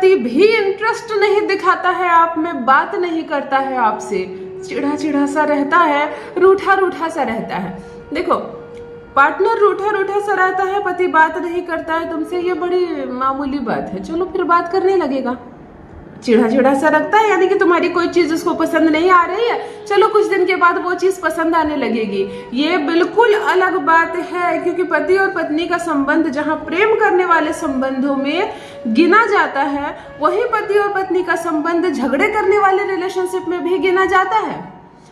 पति भी इंटरेस्ट नहीं दिखाता है आप में, बात नहीं करता है आपसे, चिढ़ा चिढ़ा सा रहता है, रूठा रूठा सा रहता है। देखो, पार्टनर रूठा रूठा सा रहता है, पति बात नहीं करता है तुमसे, ये बड़ी मामूली बात है। चलो फिर बात करने लगेगा। चिढ़ा चिढ़ा सा रखता है यानी कि तुम्हारी कोई चीज उसको पसंद नहीं आ रही है, चलो कुछ दिन के बाद वो चीज पसंद आने लगेगी। ये बिल्कुल अलग बात है, क्योंकि पति और पत्नी का संबंध जहां प्रेम करने वाले संबंधों में गिना जाता है, वही पति और पत्नी का संबंध झगड़े करने वाले रिलेशनशिप में भी गिना जाता है।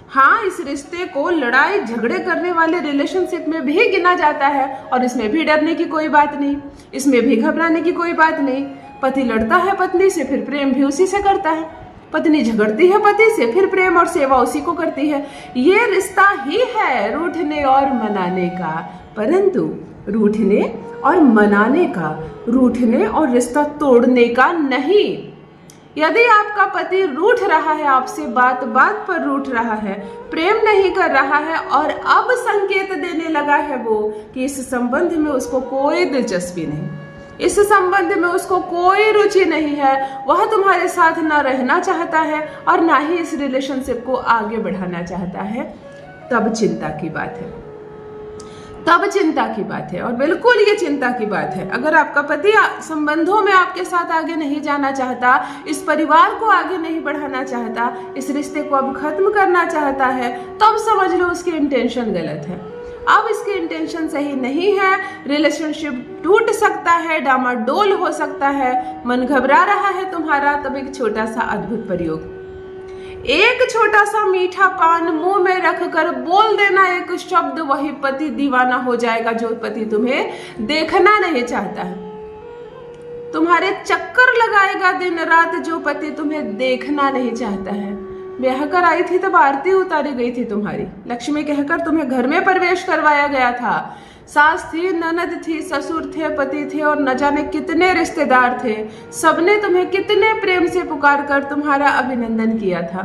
हाँ, इस रिश्ते को लड़ाई झगड़े करने वाले रिलेशनशिप में भी गिना जाता है, और इसमें भी डरने की कोई बात नहीं, इसमें भी घबराने की कोई बात नहीं। पति लड़ता है पत्नी से, फिर प्रेम भी उसी से करता है। पत्नी झगड़ती है पति से, फिर प्रेम और सेवा उसी को करती है। ये रिश्ता ही है रूठने और मनाने का, परंतु रूठने और मनाने का, रूठने और रिश्ता तोड़ने का नहीं। यदि आपका पति रूठ रहा है आपसे, बात बात पर रूठ रहा है, प्रेम नहीं कर रहा है, और अब संकेत देने लगा है वो कि इस संबंध में उसको कोई दिलचस्पी नहीं, इस संबंध में उसको कोई रुचि नहीं है, वह तुम्हारे साथ ना रहना चाहता है और ना ही इस रिलेशनशिप को आगे बढ़ाना चाहता है, तब चिंता की बात है, तब चिंता की बात है। और बिल्कुल ये चिंता की बात है। अगर आपका पति संबंधों में आपके साथ आगे नहीं जाना चाहता, इस परिवार को आगे नहीं बढ़ाना चाहता, इस रिश्ते को अब खत्म करना चाहता है, तब समझ लो उसकी इंटेंशन गलत है। अब इसकी इंटेंशन सही नहीं है, रिलेशनशिप टूट सकता है, डामाडोल हो सकता है, मन घबरा रहा है तुम्हारा, तब एक छोटा सा अद्भुत प्रयोग, एक छोटा सा मीठा पान मुंह में रखकर बोल देना एक शब्द, वही पति दीवाना हो जाएगा जो पति तुम्हें देखना नहीं चाहता है। तुम्हारे चक्कर लगाएगा दिन रात जो पति तुम्हें देखना नहीं चाहता है। ब्याह कर आई थी तब आरती उतारी गई थी तुम्हारी, लक्ष्मी कहकर तुम्हें घर में प्रवेश करवाया गया था। सास थी, ननद थी, ससुर थे, पति थे, और न जाने कितने रिश्तेदार थे। सबने तुम्हें कितने प्रेम से पुकार कर तुम्हारा अभिनंदन किया था।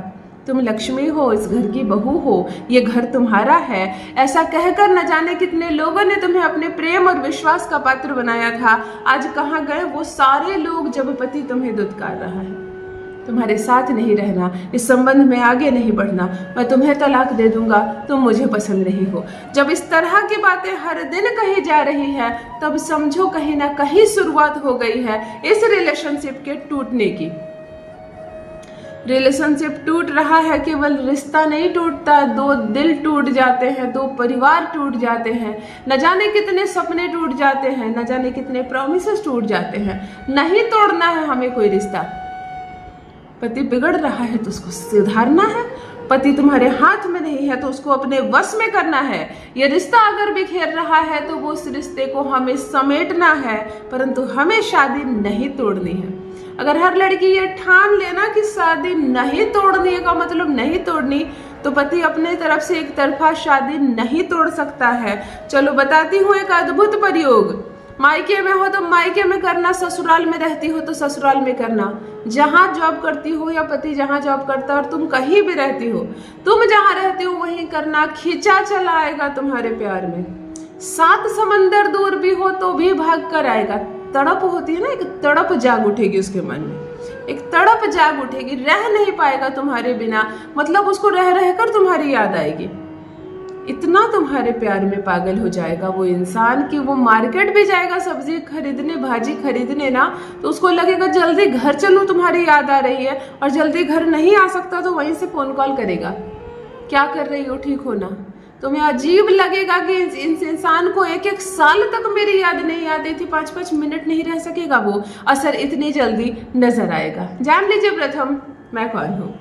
तुम लक्ष्मी हो, इस घर की बहू हो, ये घर तुम्हारा है, ऐसा कहकर न जाने कितने लोगों ने तुम्हें अपने प्रेम और विश्वास का पात्र बनाया था। आज कहाँ गए वो सारे लोग जब पति तुम्हें दुत्कार रहा है, तुम्हारे साथ नहीं रहना, इस संबंध में आगे नहीं बढ़ना, मैं तुम्हें तलाक दे दूंगा, तुम मुझे पसंद नहीं हो। जब इस तरह की बातें हर दिन कही जा रही है, तब समझो कहीं ना कहीं शुरुआत हो गई है इस रिलेशनशिप के टूटने की। रिलेशनशिप टूट रहा है, केवल रिश्ता नहीं टूटता, दो दिल टूट जाते हैं, दो परिवार टूट जाते हैं, न जाने कितने सपने टूट जाते हैं, न जाने कितने प्रॉमिसेस टूट जाते हैं। नहीं तोड़ना है हमें कोई रिश्ता। पति बिगड़ रहा है तो उसको सुधारना है, पति तुम्हारे हाथ में नहीं है तो उसको अपने वश में करना है। ये रिश्ता अगर बिखेर रहा है तो वो उस रिश्ते को हमें समेटना है, परंतु हमें शादी नहीं तोड़नी है। अगर हर लड़की ये ठान लेना कि शादी नहीं तोड़ने का मतलब नहीं तोड़नी, तो पति अपने तरफ से एक तरफा शादी नहीं तोड़ सकता है। चलो बताती हूँ एक अद्भुत प्रयोग। मायके में हो तो मायके में करना, ससुराल में रहती हो तो ससुराल में करना। जहाँ जॉब करती हो या पति जहाँ जॉब करता है और तुम कहीं भी रहती हो, तुम जहाँ रहती हो वहीं करना। खींचा चला आएगा तुम्हारे प्यार में, 7 समंदर दूर भी हो तो भी भाग कर आएगा। तड़प होती है ना, एक तड़प जाग उठेगी उसके मन में, एक तड़प जाग उठेगी, रह नहीं पाएगा तुम्हारे बिना, मतलब उसको रह रहकर तुम्हारी याद आएगी। इतना तुम्हारे प्यार में पागल हो जाएगा वो इंसान कि वो मार्केट भी जाएगा सब्जी खरीदने, भाजी खरीदने ना, तो उसको लगेगा जल्दी घर चलूं, तुम्हारी याद आ रही है, और जल्दी घर नहीं आ सकता तो वहीं से फोन कॉल करेगा, क्या कर रही हो, ठीक हो ना। तुम्हें अजीब लगेगा कि इस इंसान को 1-1 साल तक मेरी याद नहीं आती थी, 5-5 मिनट नहीं रह सकेगा वो, असर इतनी जल्दी नजर आएगा। जान लीजिए प्रथम मैं कौन हूँ।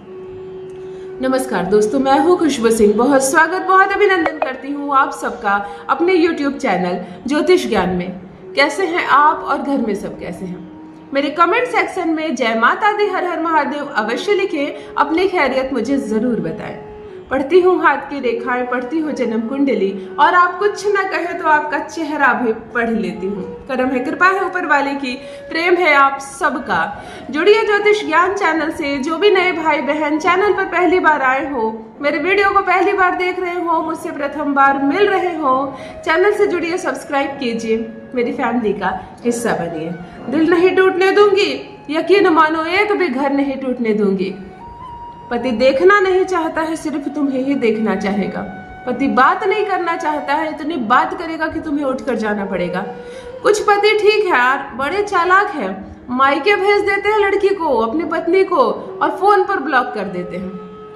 नमस्कार दोस्तों, मैं हूँ खुशबू सिंह। बहुत स्वागत, बहुत अभिनंदन करती हूँ आप सबका अपने YouTube चैनल ज्योतिष ज्ञान में। कैसे हैं आप और घर में सब कैसे हैं? मेरे कमेंट सेक्शन में जय माता दी, हर हर महादेव अवश्य लिखें, अपनी खैरियत मुझे जरूर बताएं। पढ़ती हूँ हाथ की रेखाएं, पढ़ती हूँ जन्म कुंडली, और आप कुछ न कहे तो आपका चेहरा भी पढ़ लेती हूँ। करम है, कृपा है ऊपर वाले की, प्रेम है आप सबका। जुड़िए ज्योतिष ज्ञान चैनल से। जो भी नए भाई बहन चैनल पर पहली बार आए हो, मेरे वीडियो को पहली बार देख रहे हो, मुझसे प्रथम बार मिल रहे हो, चैनल से जुड़िए, सब्सक्राइब कीजिए, मेरी फैमिली का हिस्सा बनिए। दिल नहीं टूटने दूंगी, यकीन मानो एक भी घर नहीं टूटने दूंगी। पति देखना नहीं चाहता है, सिर्फ तुम्हें ही देखना चाहेगा। पति बात नहीं करना चाहता है, इतनी बात करेगा कि तुम्हें उठकर जाना पड़ेगा। कुछ पति ठीक है यार, बड़े चालाक है, मायके भेज देते हैं लड़की को, अपनी पत्नी को, और फोन पर ब्लॉक कर देते हैं।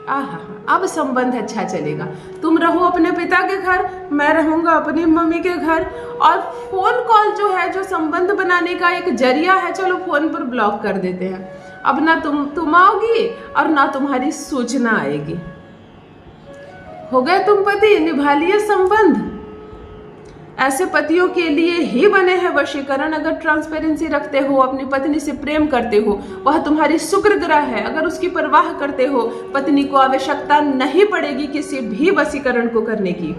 आहा, अब संबंध अच्छा चलेगा। तुम रहो अपने पिता के घर, मैं रहूंगा अपनी मम्मी के घर, और फोन कॉल जो है, जो संबंध बनाने का एक जरिया है, चलो फोन पर ब्लॉक कर देते हैं। अब ना तुम आओगी और ना तुम्हारी सूचना आएगी। हो गए तुम पति, निभा लिए संबंध। ऐसे पतियों के लिए ही बने हैं वशीकरण। अगर ट्रांसपेरेंसी रखते हो, अपनी पत्नी से प्रेम करते हो, वह तुम्हारी शुक्र ग्रह है, अगर उसकी परवाह करते हो, पत्नी को आवश्यकता नहीं पड़ेगी किसी भी वशीकरण को करने की।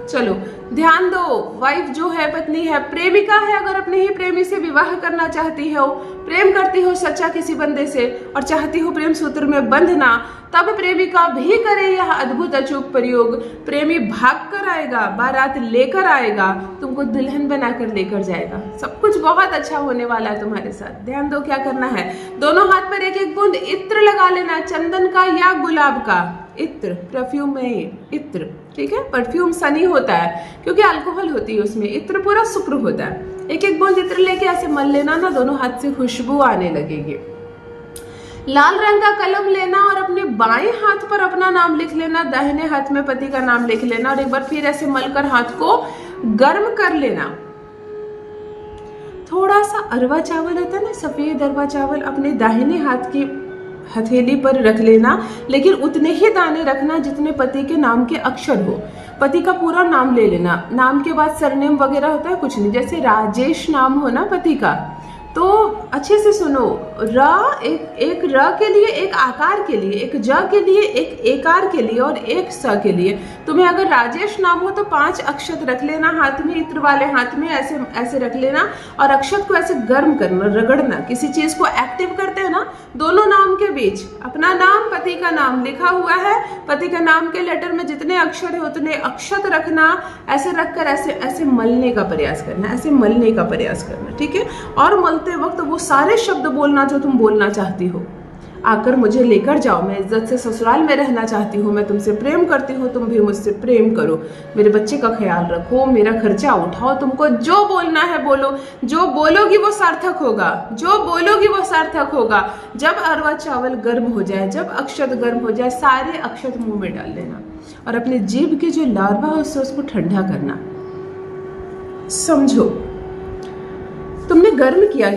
चलो ध्यान दो, वाइफ जो है, पत्नी है, प्रेमिका है, अगर अपने ही प्रेमी से विवाह करना चाहती हो, प्रेम करती हो सच्चा किसी बंदे से और चाहती हो प्रेम सूत्र में बंधना, तब प्रेमिका भी करे यह अद्भुत अचूक प्रयोग। प्रेमी भाग कर आएगा, बारात लेकर आएगा, तुमको दुल्हन बनाकर लेकर जाएगा। सब कुछ बहुत अच्छा होने वाला है तुम्हारे साथ। ध्यान दो क्या करना है। दोनों हाथ पर एक एक बूंद इत्र लगा लेना, चंदन का या गुलाब का इत्र, परफ्यूम में इत्र, ठीक है। परफ्यूम सनी होता है क्योंकि अल्कोहल होती है उसमें, इत्र पूरा शुक्र होता है। एक एक बूंद इत्र लेके ऐसे मल लेना ना, दोनों हाथ से खुशबू आने लगेगी। लाल रंग का कलम लेना और अपने बाएं हाथ पर अपना नाम लिख लेना, दाहिने हाथ में पति का नाम लिख लेना, और एक बार फिर ऐसे मलकर हाथ को गर्म कर लेना। थोड़ा सा अरवा चावल होता है ना, सफेद अरवा चावल, अपने दाहिने हाथ की हथेली पर रख लेना, लेकिन उतने ही दाने रखना जितने पति के नाम के अक्षर हो। पति का पूरा नाम ले लेना, नाम के बाद सरनेम वगैरह होता है कुछ नहीं। जैसे राजेश नाम हो ना पति का, तो अच्छे से सुनो, एक र के लिए, एक आकार के लिए, एक ज के लिए, एक एकार के लिए और एक स के लिए। तुम्हें अगर राजेश नाम हो तो 5 अक्षत रख लेना हाथ में, इत्र वाले हाथ में ऐसे ऐसे रख लेना, और अक्षत को ऐसे गर्म करना, रगड़ना। किसी चीज को एक्टिव करते हैं ना, दोनों नाम के बीच अपना नाम, पति का नाम लिखा हुआ है, पति के नाम के लेटर में जितने अक्षर है उतने अक्षत रखना, ऐसे रखकर ऐसे ऐसे मलने का प्रयास करना, ऐसे मलने का प्रयास करना, ठीक है। और मलते वक्त वो सारे शब्द बोलना जो तुम बोलना चाहती हो। आकर मुझे लेकर जाओ, मैं इज्जत से ससुराल में रहना चाहती हूँ, मैं तुमसे प्रेम करती हूँ, तुम भी मुझसे प्रेम करो, मेरे बच्चे का ख्याल रखो, मेरा खर्चा उठाओ। तुमको जो बोलना है बोलो, जो बोलोगी वो सार्थक होगा, जो बोलोगी वो सार्थक होगा। जब अरवा चावल गर्म हो जाए, जब अक्षत गर्म हो जाए, सारे अक्षत मुंह में डाल लेना और अपने जीभ की जो लार्वा है उसको ठंडा करना। समझो, तुमने गर्म किया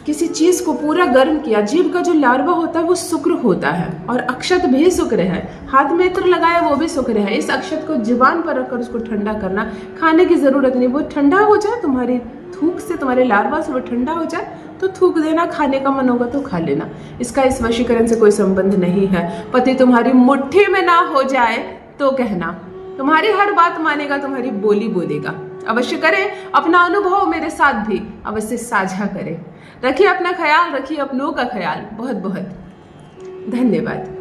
किसी चीज को, पूरा गर्म किया। जीभ का जो लार्वा होता है वो शुक्र होता है, और अक्षत भी शुक्र है। हाथ में इत्र लगाया वो भी शुक्र है। इस अक्षत को जुबान पर रखकर उसको ठंडा करना। खाने की जरूरत नहीं, वो ठंडा हो जाए, तुम्हारी थूक से, तुम्हारे लार्वा से वो ठंडा हो जाए तो थूक देना, खाने का मन होगा तो खा लेना। इसका इस वशीकरण से कोई संबंध नहीं है। पति तुम्हारी मुट्ठी में ना हो जाए तो कहना, तुम्हारी हर बात मानेगा, तुम्हारी बोली बोलेगा। अवश्य करें, अपना अनुभव मेरे साथ भी अवश्य साझा करें। रखिए अपना ख्याल, रखिए अपनों का ख्याल। बहुत बहुत धन्यवाद।